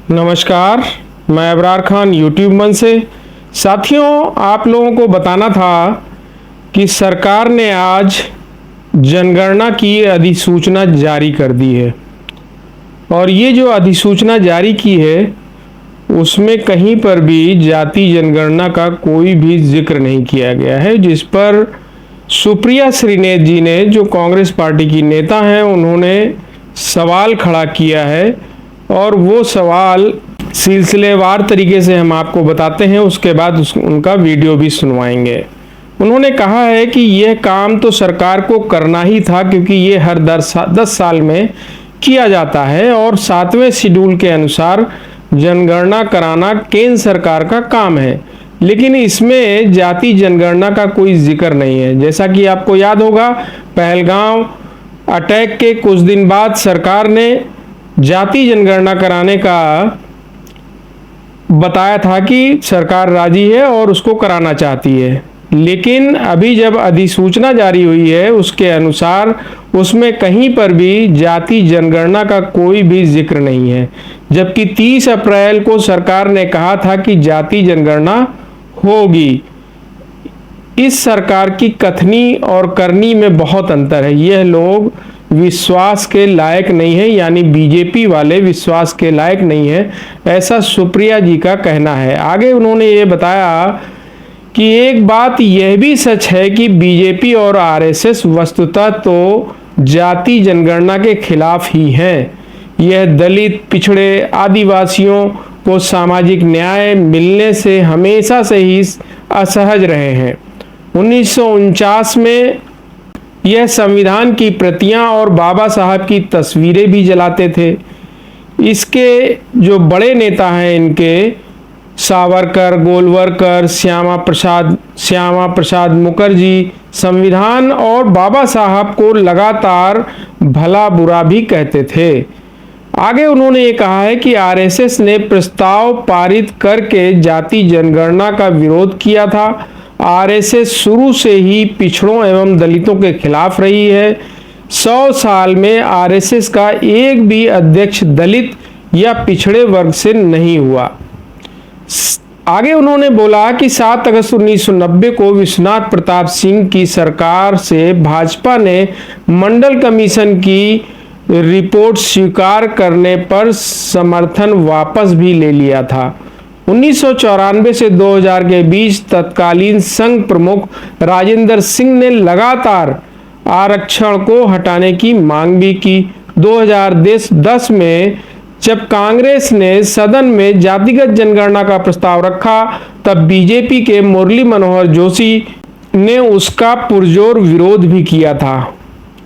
नमस्कार, मैं अबरार खान यूट्यूब मंच से। साथियों, आप लोगों को बताना था कि सरकार ने आज जनगणना की अधिसूचना जारी कर दी है और ये जो अधिसूचना जारी की है उसमें कहीं पर भी जाति जनगणना का कोई भी जिक्र नहीं किया गया है, जिस पर सुप्रिया श्रीनेत जी ने, जो कांग्रेस पार्टी की नेता हैं, उन्होंने सवाल खड़ा किया है और वो सवाल सिलसिलेवार तरीके से हम आपको बताते हैं, उसके बाद उनका वीडियो भी सुनवाएंगे। उन्होंने कहा है कि यह काम तो सरकार को करना ही था क्योंकि ये हर 10 साल में किया जाता है और 7वें शेड्यूल के अनुसार जनगणना कराना केंद्र सरकार का काम है, लेकिन इसमें जाति जनगणना का कोई जिक्र नहीं है। जैसा कि आपको याद होगा, पहलगांव अटैक के कुछ दिन बाद सरकार ने जाति जनगणना कराने का बताया था कि सरकार राजी है और उसको कराना चाहती है, लेकिन अभी जब अधिसूचना जारी हुई है उसके अनुसार उसमें कहीं पर भी जाति जनगणना का कोई भी जिक्र नहीं है, जबकि 30 अप्रैल को सरकार ने कहा था कि जाति जनगणना होगी। इस सरकार की कथनी और करनी में बहुत अंतर है। यह लोग विश्वास के लायक नहीं है, यानी बीजेपी वाले विश्वास के लायक नहीं है, ऐसा सुप्रिया जी का कहना है। आगे उन्होंने ये बताया कि एक बात यह भी सच है कि बीजेपी और आरएसएस वस्तुतः तो जाति जनगणना के खिलाफ ही हैं। यह दलित, पिछड़े, आदिवासियों को सामाजिक न्याय मिलने से हमेशा से ही असहज रहे हैं। 1949 में यह संविधान की प्रतियां और बाबा साहब की तस्वीरें भी जलाते थे। इसके जो बड़े नेता हैं, इनके सावरकर, गोलवरकर, श्यामा प्रसाद मुखर्जी संविधान और बाबा साहब को लगातार भला बुरा भी कहते थे। आगे उन्होंने ये कहा है कि आरएसएस ने प्रस्ताव पारित करके जाति जनगणना का विरोध किया था। आरएसएस शुरू से ही पिछड़ों एवं दलितों के खिलाफ रही है। 100 साल में आरएसएस का एक भी अध्यक्ष दलित या पिछड़े वर्ग से नहीं हुआ। आगे उन्होंने बोला कि 7 अगस्त 1990 को विश्वनाथ प्रताप सिंह की सरकार से भाजपा ने मंडल कमीशन की रिपोर्ट स्वीकार करने पर समर्थन वापस भी ले लिया था। 1994 से 2000 के बीच तत्कालीन संघ प्रमुख राजेंद्र सिंह ने लगातार आरक्षण को हटाने की मांग भी की। 2010 में जब कांग्रेस ने सदन में जातिगत जनगणना का प्रस्ताव रखा, तब बीजेपी के मुरली मनोहर जोशी ने उसका पुरजोर विरोध भी किया था।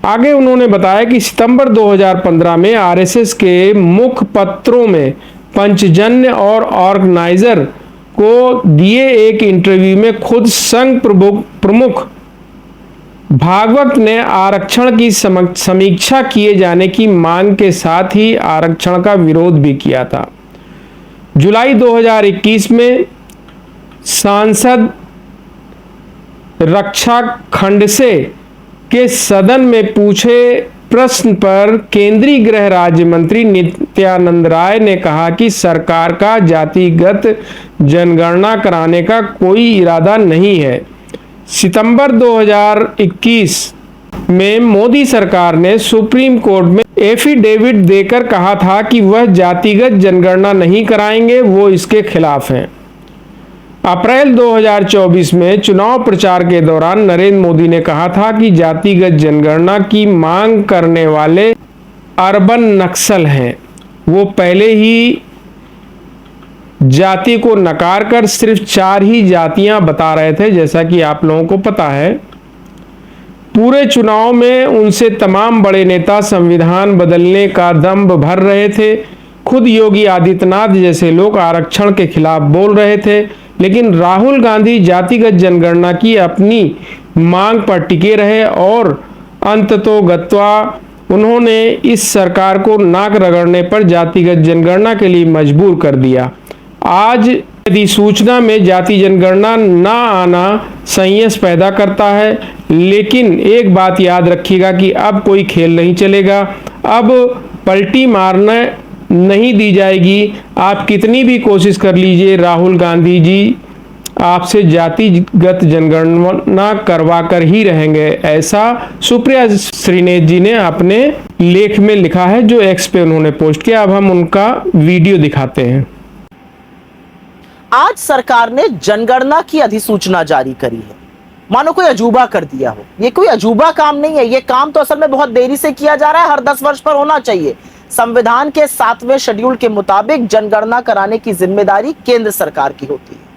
आगे उन्होंने बताया कि सितंबर 2015 में आरएसएस के मुखपत्रों में पंचजन्य और ऑर्गेनाइजर को दिए एक इंटरव्यू में खुद संघ प्रमुख भागवत ने आरक्षण की समीक्षा किए जाने की मांग के साथ ही आरक्षण का विरोध भी किया था। जुलाई 2021 में सांसद रक्षा खंडसे के सदन में पूछे प्रश्न पर केंद्रीय गृह राज्य मंत्री नित्यानंद राय ने कहा कि सरकार का जातिगत जनगणना कराने का कोई इरादा नहीं है। सितंबर 2021 में मोदी सरकार ने सुप्रीम कोर्ट में एफिडेविट देकर कहा था कि वह जातिगत जनगणना नहीं कराएंगे, वो इसके खिलाफ हैं। अप्रैल 2024 में चुनाव प्रचार के दौरान नरेंद्र मोदी ने कहा था कि जातिगत जनगणना की मांग करने वाले अर्बन नक्सल हैं। वो पहले ही जाति को नकार कर सिर्फ 4 ही जातियां बता रहे थे, जैसा कि आप लोगों को पता है। पूरे चुनाव में उनसे तमाम बड़े नेता संविधान बदलने का दंभ भर रहे थे। खुद योगी आदित्यनाथ जैसे लोग आरक्षण के खिलाफ बोल रहे थे, लेकिन राहुल गांधी जातिगत जनगणना की अपनी मांग पर टिके रहे और अंततोगत्वा उन्होंने इस सरकार को नाक रगड़ने पर जातिगत जनगणना के लिए मजबूर कर दिया। आज अधिसूचना में जाति जनगणना ना आना संयस पैदा करता है, लेकिन एक बात याद रखिएगा कि अब कोई खेल नहीं चलेगा। अब पलटी मारने नहीं दी जाएगी। आप कितनी भी कोशिश कर लीजिए, राहुल गांधी जी आपसे जातिगत जनगणना करवा कर ही रहेंगे, ऐसा सुप्रिया श्रीनेत जी ने अपने लेख में लिखा है जो एक्स पे उन्होंने पोस्ट किया। अब हम उनका वीडियो दिखाते हैं। आज सरकार ने जनगणना की अधिसूचना जारी करी है, मानो कोई अजूबा कर दिया हो। ये कोई अजूबा काम नहीं है, ये काम तो असल में बहुत देरी से किया जा रहा है, हर 10 वर्ष पर होना चाहिए। संविधान के 7वें शेड्यूल के मुताबिक जनगणना कराने की जिम्मेदारी केंद्र सरकार की होती है।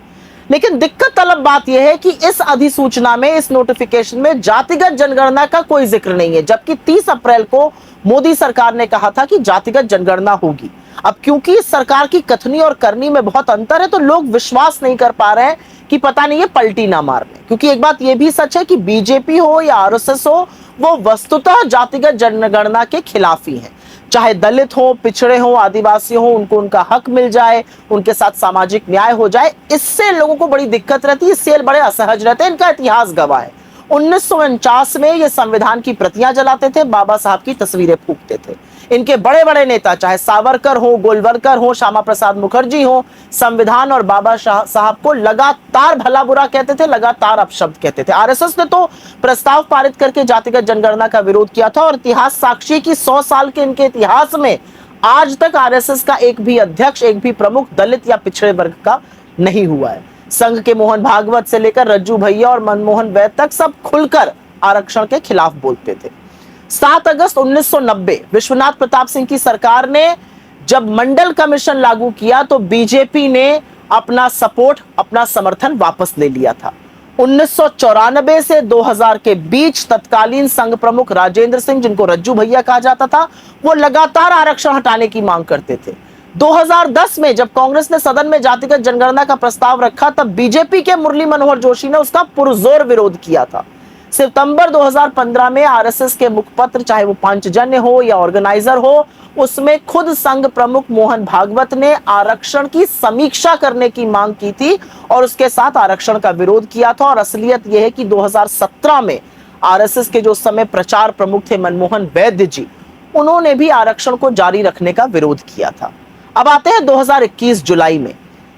लेकिन दिक्कत तलब बात यह है कि इस अधिसूचना में, इस नोटिफिकेशन में जातिगत जनगणना का कोई जिक्र नहीं है, जबकि 30 अप्रैल को मोदी सरकार ने कहा था कि जातिगत जनगणना होगी। अब क्योंकि इस सरकार की कथनी और करनी में बहुत अंतर है, तो लोग विश्वास नहीं कर पा रहे हैं कि पता नहीं ये पलटी ना मार ले। क्योंकि एक बात यह भी सच है कि बीजेपी हो या आरएसएस हो, वो वस्तुतः जातिगत जनगणना के खिलाफ ही है। चाहे दलित हो, पिछड़े हो, आदिवासी हो, उनको उनका हक मिल जाए, उनके साथ सामाजिक न्याय हो जाए, इससे लोगों को बड़ी दिक्कत रहती है, इससे बड़े असहज रहते हैं। इनका इतिहास गवाह है। 1949 में ये संविधान की प्रतियां जलाते थे, बाबा साहब की तस्वीरें फूंकते थे। इनके बड़े बड़े नेता, चाहे सावरकर हो, गोलवलकर हो, श्यामा प्रसाद मुखर्जी हो, संविधान और बाबा साहब को लगातार भला बुरा कहते थे, लगातार अपशब्द कहते थे। आरएसएस ने तो प्रस्ताव पारित करके जातिगत जनगणना का विरोध किया था, और इतिहास साक्षी है कि 100 साल के इनके इतिहास में आज तक आरएसएस का एक भी अध्यक्ष, एक भी प्रमुख दलित या पिछड़े वर्ग का नहीं हुआ है। संघ के मोहन भागवत से लेकर रज्जू भैया और मनमोहन वैद तक सब खुलकर आरक्षण के खिलाफ बोलते थे। 7 अगस्त 1990 विश्वनाथ प्रताप सिंह की सरकार ने जब मंडल कमीशन लागू किया, तो बीजेपी ने अपना सपोर्ट, अपना समर्थन वापस ले लिया था। 1994 से 2000 के बीच तत्कालीन संघ प्रमुख राजेंद्र सिंह, जिनको रज्जू भैया कहा जाता था, वो लगातार आरक्षण हटाने की मांग करते थे। 2010 में जब कांग्रेस ने सदन में जातिगत जनगणना का प्रस्ताव रखा, तब बीजेपी के मुरली मनोहर जोशी ने उसका पुरजोर विरोध किया था। सितंबर 2015 में आरएसएस के मुखपत्र, चाहे वो पांचजन्य हो या ऑर्गेनाइजर हो, उसमें खुद संघ प्रमुख मोहन भागवत ने आरक्षण की समीक्षा करने की मांग की थी और उसके साथ आरक्षण का विरोध किया था। और असलियत यह है कि 2017 में आरएसएस के जो समय प्रचार प्रमुख थे मनमोहन वैद्य जी, उन्होंने भी आरक्षण को जारी रखने का विरोध किया था। अब आते हैं 2021 जुलाई में,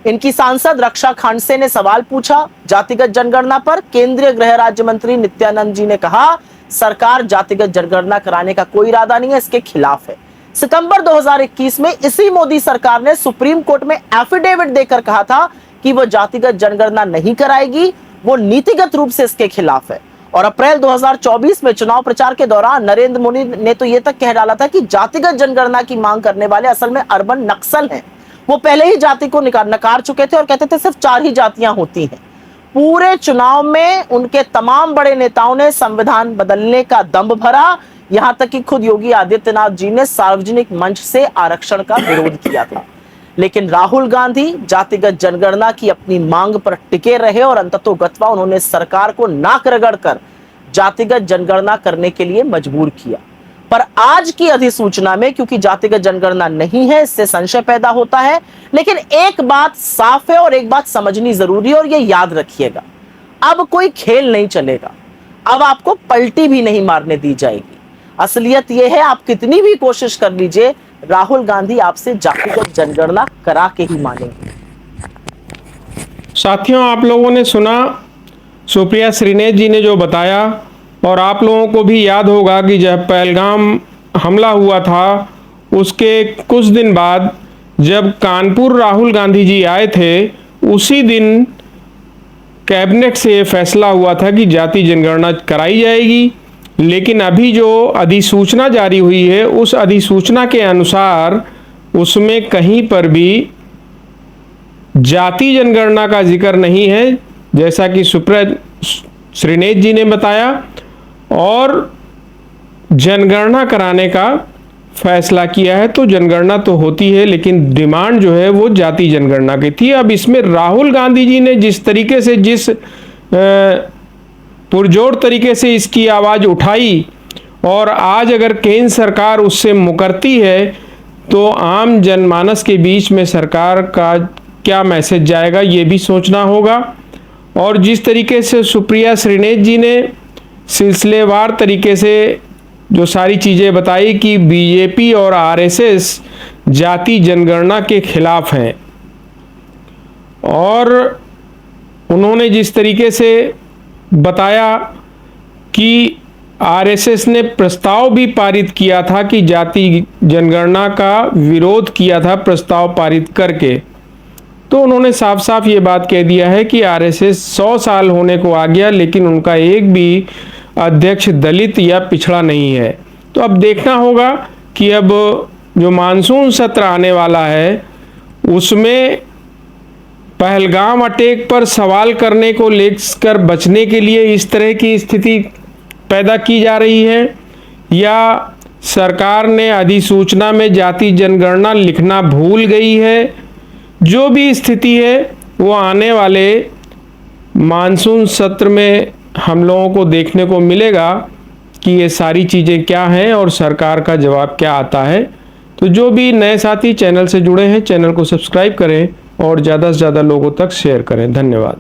इनकी सांसद रक्षा खांडसे ने सवाल पूछा जातिगत जनगणना पर। केंद्रीय गृह राज्य मंत्री नित्यानंद जी ने कहा सरकार जातिगत जनगणना कराने का कोई इरादा नहीं है, इसके खिलाफ है। सितंबर 2021 में इसी मोदी सरकार ने सुप्रीम कोर्ट में एफिडेविट देकर कहा था कि वो जातिगत जनगणना नहीं कराएगी, वो नीतिगत रूप से इसके खिलाफ है। और अप्रैल 2024 में चुनाव प्रचार के दौरान नरेंद्र मोदी ने तो ये तक कह डाला था कि जातिगत जनगणना की मांग करने वाले असल में अर्बन नक्सल हैं। वो पहले ही जाति को नकार चुके थे और कहते थे सिर्फ 4 ही जातियां होती हैं। पूरे चुनाव में उनके तमाम बड़े नेताओं ने संविधान बदलने का दंभ भरा, यहां तक कि खुद योगी आदित्यनाथ जी ने सार्वजनिक मंच से आरक्षण का विरोध किया था। लेकिन राहुल गांधी जातिगत जनगणना की अपनी मांग पर टिके रहे और अंततोगत्वा उन्होंने सरकार को नाक रगड़कर जातिगत जनगणना करने के लिए मजबूर किया। पर आज की अधिसूचना में क्योंकि जातिगत जनगणना नहीं है, इससे संशय पैदा होता है। लेकिन एक बात साफ है और एक बात समझनी जरूरी है, और यह याद रखिएगा, अब कोई खेल नहीं चलेगा, अब आपको पलटी भी नहीं मारने दी जाएगी। असलियत यह है, आप कितनी भी कोशिश कर लीजिए, राहुल गांधी आपसे जातिगत जनगणना करा के ही मानेंगे। साथियों, आप लोगों ने सुना सुप्रिया श्रीनेत जी ने जो बताया, और आप लोगों को भी याद होगा कि जब पहलगाम हमला हुआ था, उसके कुछ दिन बाद जब कानपुर राहुल गांधी जी आए थे, उसी दिन कैबिनेट से ये फैसला हुआ था कि जाति जनगणना कराई जाएगी। लेकिन अभी जो अधिसूचना जारी हुई है, उस अधिसूचना के अनुसार उसमें कहीं पर भी जाति जनगणना का जिक्र नहीं है, जैसा कि सुप्रिया श्रीनेत जी ने बताया, और जनगणना कराने का फैसला किया है। तो जनगणना तो होती है, लेकिन डिमांड जो है वो जाति जनगणना की थी। अब इसमें राहुल गांधी जी ने जिस तरीके से, जिस पुरजोर तरीके से इसकी आवाज़ उठाई, और आज अगर केंद्र सरकार उससे मुकरती है, तो आम जनमानस के बीच में सरकार का क्या मैसेज जाएगा, ये भी सोचना होगा। और जिस तरीके से सुप्रिया श्रीनेत जी ने सिलसिलेवार तरीके से जो सारी चीज़ें बताई कि बीजेपी और आरएसएस जाति जनगणना के खिलाफ हैं। और उन्होंने जिस तरीके से बताया कि आरएसएस ने प्रस्ताव भी पारित किया था कि जाति जनगणना का विरोध किया था प्रस्ताव पारित करके, तो उन्होंने साफ साफ ये बात कह दिया है कि आरएसएस 100 साल होने को आ गया लेकिन उनका एक भी अध्यक्ष दलित या पिछड़ा नहीं है। तो अब देखना होगा कि अब जो मानसून सत्र आने वाला है उसमें पहलगाम अटैक पर सवाल करने को लेकर बचने के लिए इस तरह की स्थिति पैदा की जा रही है, या सरकार ने अधिसूचना में जाति जनगणना लिखना भूल गई है। जो भी स्थिति है वो आने वाले मानसून सत्र में हम लोगों को देखने को मिलेगा कि ये सारी चीज़ें क्या हैं और सरकार का जवाब क्या आता है। तो जो भी नए साथी चैनल से जुड़े हैं, चैनल को सब्सक्राइब करें और ज़्यादा से ज़्यादा लोगों तक शेयर करें। धन्यवाद।